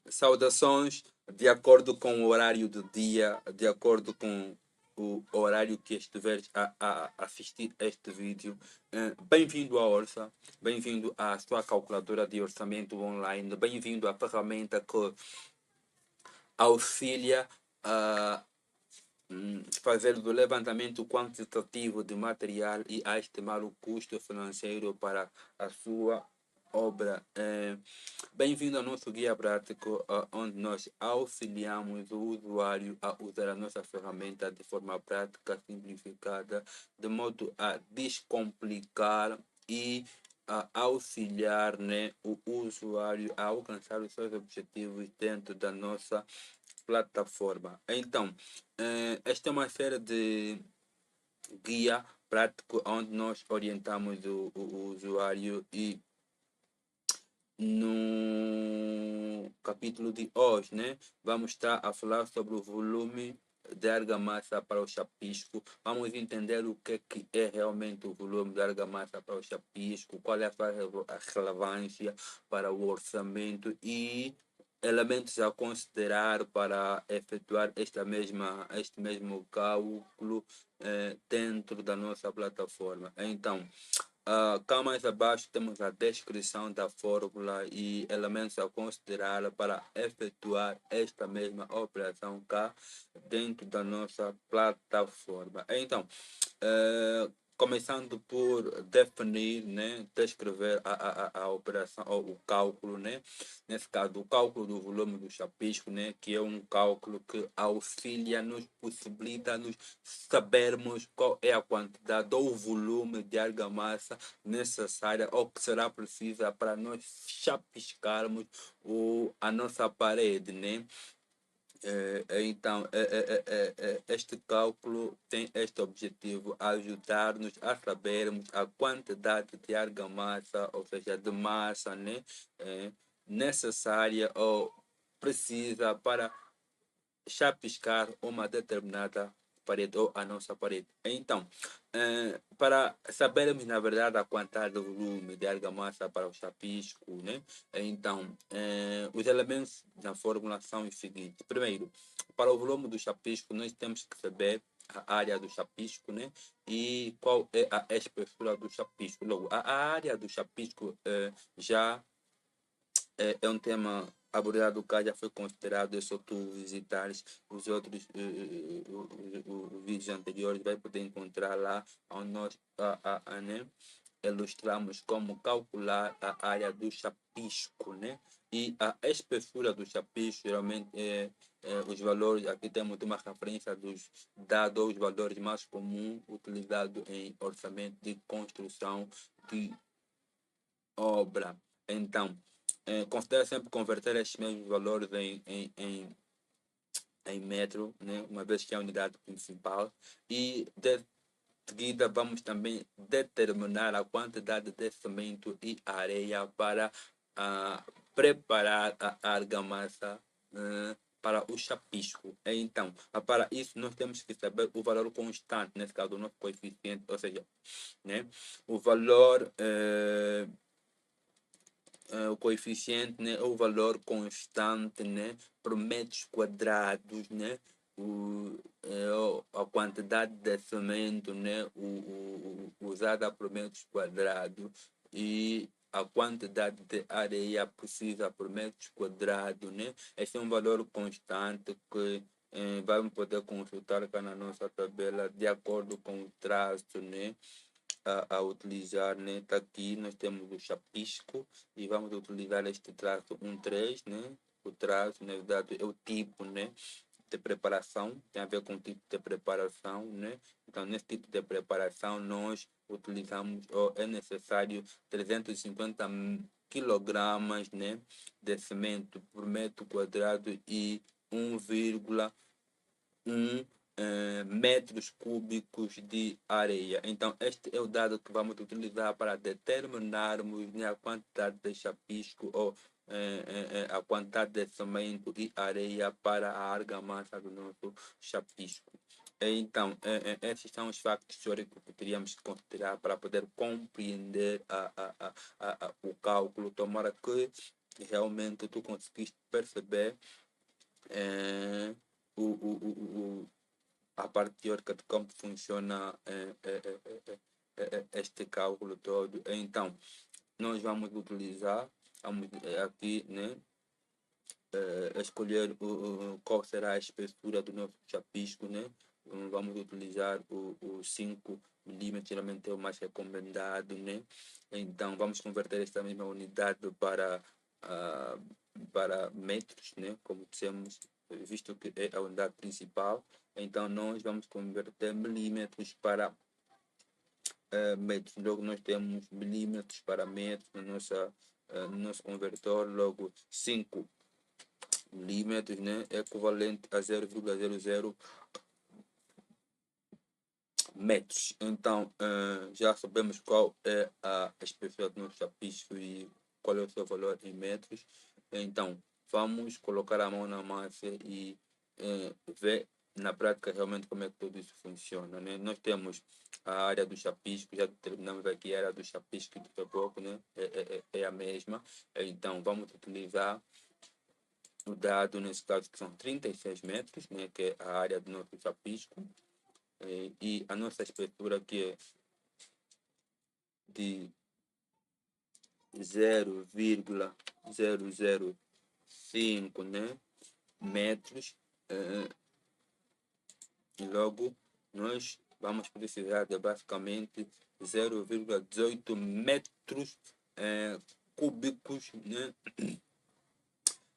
Saudações de acordo com o horário do dia, de acordo com o horário que estiveres a assistir este vídeo. Bem-vindo à Orça, bem-vindo à sua calculadora de orçamento online, bem-vindo à ferramenta que auxilia a fazer o levantamento quantitativo de material e a estimar o custo financeiro para a sua obra. Bem-vindo ao nosso guia prático, onde nós auxiliamos o usuário a usar a nossa ferramenta de forma prática, simplificada, de modo a descomplicar e a auxiliar, né, o usuário a alcançar os seus objetivos dentro da nossa plataforma. Então, esta é uma série de guia prático onde nós orientamos o usuário e no capítulo de hoje, né, vamos estar a falar sobre o volume de argamassa para o chapisco. Vamos entender o que é realmente o volume de argamassa para o chapisco, qual é a relevância para o orçamento e elementos a considerar para efetuar este mesmo cálculo dentro da nossa plataforma. Então, cá mais abaixo temos a descrição da fórmula e elementos a considerar para efetuar esta mesma operação cá dentro da nossa plataforma. Então, começando por definir, né, descrever a operação ou o cálculo, né, nesse caso o cálculo do volume do chapisco, né, que é um cálculo que auxilia, nos possibilita-nos sabermos qual é a quantidade ou o volume de argamassa necessária ou que será precisa para nós chapiscarmos a nossa parede, né? Então, este cálculo tem este objetivo, ajudar-nos a sabermos a quantidade de argamassa, ou seja, de massa, né, necessária ou precisa para chapiscar uma determinada parede ou a nossa parede. Então, para sabermos na verdade a quantidade do volume de argamassa para o chapisco, né? Então, os elementos da fórmula são os seguintes. Primeiro, para o volume do chapisco, nós temos que saber a área do chapisco, né? E qual é a espessura do chapisco. Logo, a área do chapisco já é um tema abordado cá, já foi considerado. É só tu visitares os outros os vídeos anteriores, vai poder encontrar lá onde nós né, ilustramos como calcular a área do chapisco, né? E a espessura do chapisco geralmente os valores. Aqui temos uma referência dos dados, os valores mais comuns utilizados em orçamento de construção de obra. Então, considera sempre converter estes mesmos valores em metro, né? Uma vez que é a unidade principal, e de seguida vamos também determinar a quantidade de cimento e areia para preparar a argamassa para o chapisco. Então, para isso nós temos que saber o valor constante, nesse caso o nosso coeficiente, ou seja, né, o valor o coeficiente, né, o valor constante, né, por metros quadrados, né, a quantidade de cimento, né, usada por metros quadrados e a quantidade de areia precisa por metros quadrados, né? Esse é um valor constante que vamos poder consultar cá na nossa tabela de acordo com o traço, né? A utilizar, né? Tá aqui nós temos o chapisco e vamos utilizar este traço 1,3, né? O traço, na verdade, é o tipo, né, de preparação, tem a ver com o tipo de preparação, né? Então, nesse tipo de preparação, nós utilizamos, ou é necessário 350 quilogramas, né, de cimento por metro quadrado e 1,1 metros cúbicos de areia. Então, este é o dado que vamos utilizar para determinarmos, né, a quantidade de chapisco ou a quantidade de cimento e areia para a argamassa do nosso chapisco. Então, esses são os factos teóricos que teríamos que considerar para poder compreender o cálculo. Tomara que realmente tu conseguiste perceber o, o, o, a parte teórica de como funciona este cálculo todo. Então, nós vamos utilizar, vamos aqui, né, escolher qual será a espessura do nosso chapisco, né? Vamos utilizar o 5 milímetros, geralmente é o mais recomendado, né? Então, vamos converter esta mesma unidade para metros, né? Como dissemos, visto que é a unidade principal. Então, nós vamos converter milímetros para metros. Logo, nós temos milímetros para metros no nosso convertor. Logo, 5 milímetros, né, é equivalente a 0,00 metros. Então, já sabemos qual é a espessura do nosso chapisco e qual é o seu valor em metros. Então, vamos colocar a mão na massa e ver na prática realmente como é que tudo isso funciona, né? Nós temos a área do chapisco, já determinamos aqui a área do chapisco e do reboco, né? É a mesma. Então, vamos utilizar o dado, nesse caso, que são 36 metros, né, que é a área do nosso chapisco, e a nossa espessura que é de 0,005, né, metros, e logo nós vamos precisar de basicamente 0,18 metros cúbicos, né,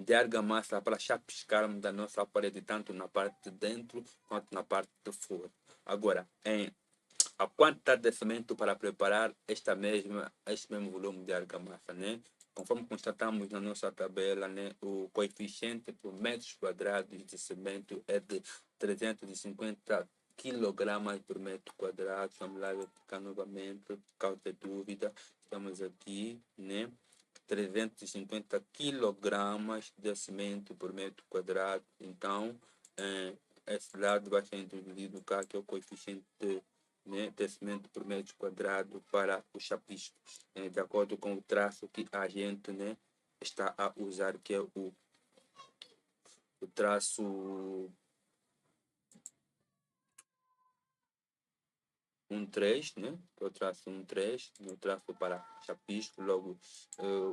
de argamassa para chapiscarmos da nossa parede, tanto na parte de dentro quanto na parte de fora. Agora, a quantidade de cimento para preparar este mesmo volume de argamassa, né? Conforme constatamos na nossa tabela, né, o coeficiente por metros quadrados de cimento é de 350 quilogramas por metro quadrado. Vamos lá verificar novamente, por causa de dúvida. Estamos aqui, né? 350 quilogramas de cimento por metro quadrado. Então, esse lado vai ser introduzido cá, que é o coeficiente né, de cimento por metro quadrado para o chapisco, de acordo com o traço que a gente, né, está a usar, que é o traço 1,3, né? Eu traço 1,3, no traço para chapisco, logo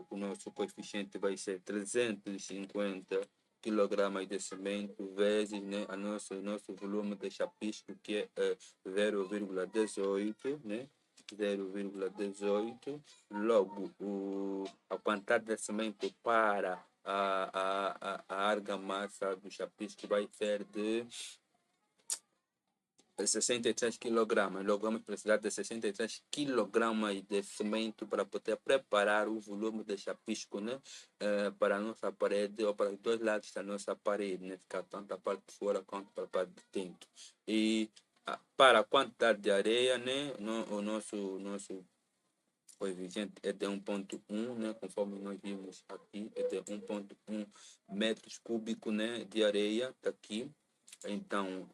o nosso coeficiente vai ser 350 kg de cimento vezes, né, nosso volume de chapisco, que é 0,18, né? 0,18, logo a quantidade de cimento para a argamassa do chapisco vai ser de 63 quilogramas. Logo vamos precisar de 63 quilogramas de cimento para poder preparar o volume de chapisco, né, para a nossa parede, ou para os dois lados da nossa parede, nesse caso, tanto a parte de fora quanto para a parte de dentro. E para a quantidade de areia, né, o nosso coeficiente é de 1,1, né, conforme nós vimos aqui, é de 1,1 metros cúbicos, né, de areia aqui. Então,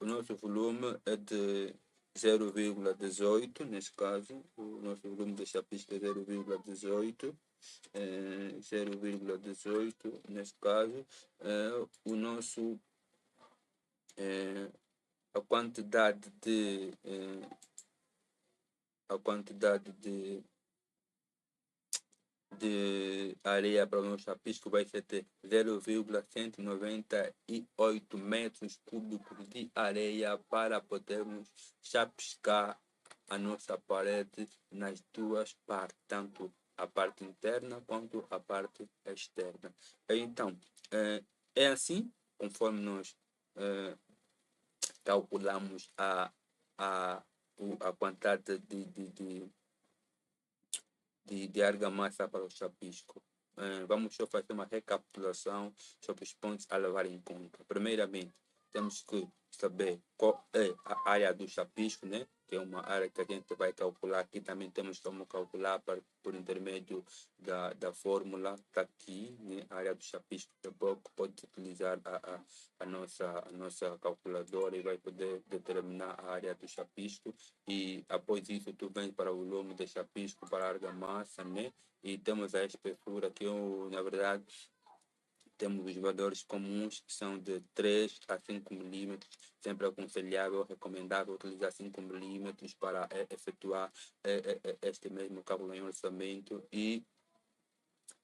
o nosso volume é de 0,18, nesse caso, o nosso volume de chapisco é 0,18, 0,18, nesse caso, o nosso, a quantidade de areia para o nosso chapisco vai ser de 0,198 metros cúbicos de areia para podermos chapiscar a nossa parede nas duas partes, tanto a parte interna quanto a parte externa. Então, é assim, conforme nós calculamos a quantidade de argamassa para o chapisco. Vamos só fazer uma recapitulação sobre os pontos a levar em conta. Primeiramente, temos que saber qual é a área do chapisco, né? que é uma área que a gente vai calcular. Aqui também temos como calcular por intermédio da fórmula, está aqui, né? A área do chapisco de bloco, pode utilizar a nossa calculadora e vai poder determinar a área do chapisco. E após isso, tu vem para o volume de chapisco, para a argamassa, né? E temos a espessura que, na verdade, temos os valores comuns que são de 3 a 5 milímetros, sempre aconselhável, recomendável utilizar 5 milímetros para efetuar este mesmo cálculo em orçamento. E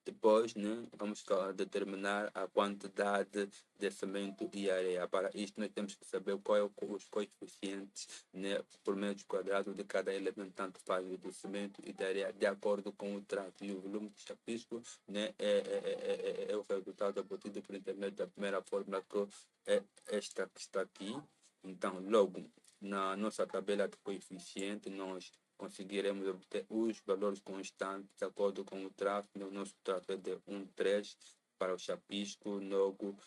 depois, né, vamos determinar a quantidade de cimento e areia. Para isto, nós temos que saber qual é os coeficientes, né, por metro quadrado de cada elemento, tanto faz do cimento e da areia, de acordo com o trato. E o volume de chapisco, né, é o resultado obtido por intermédio da primeira fórmula, que é esta que está aqui. Então, logo, na nossa tabela de coeficiente, nós conseguiremos obter os valores constantes de acordo com o traço. O nosso traço é de 1,3 para o chapisco, logo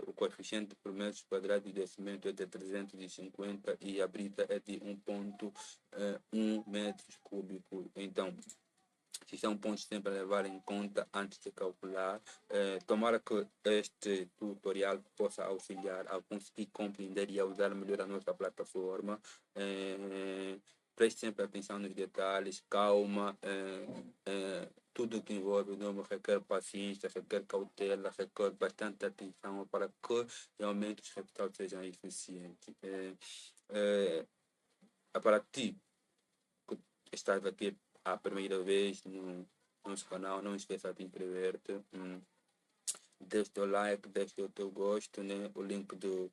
o coeficiente por metro quadrado de cimento é de 350 e a brita é de 1,1 metros cúbicos. Então, esses são pontos sempre a levar em conta antes de calcular. Tomara que este tutorial possa auxiliar a conseguir compreender e a usar melhor a nossa plataforma. Preste sempre atenção nos detalhes, calma. Tudo que envolve o nome requer paciência, requer cautela, requer bastante atenção para que realmente os resultados sejam eficientes. Para ti, que estás aqui a primeira vez no nosso canal, não esqueça de inscrever-te, deixe o teu like, deixe o teu gosto, né? O link do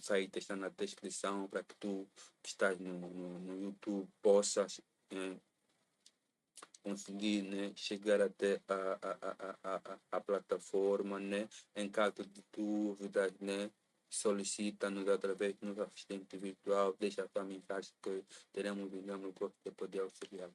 site está na descrição para que tu que estás no YouTube possas conseguir, né, chegar até a plataforma, né? Em caso de dúvidas, né, solicita-nos através do nosso assistente virtual, deixa a tua mensagem que teremos o gosto de poder auxiliar.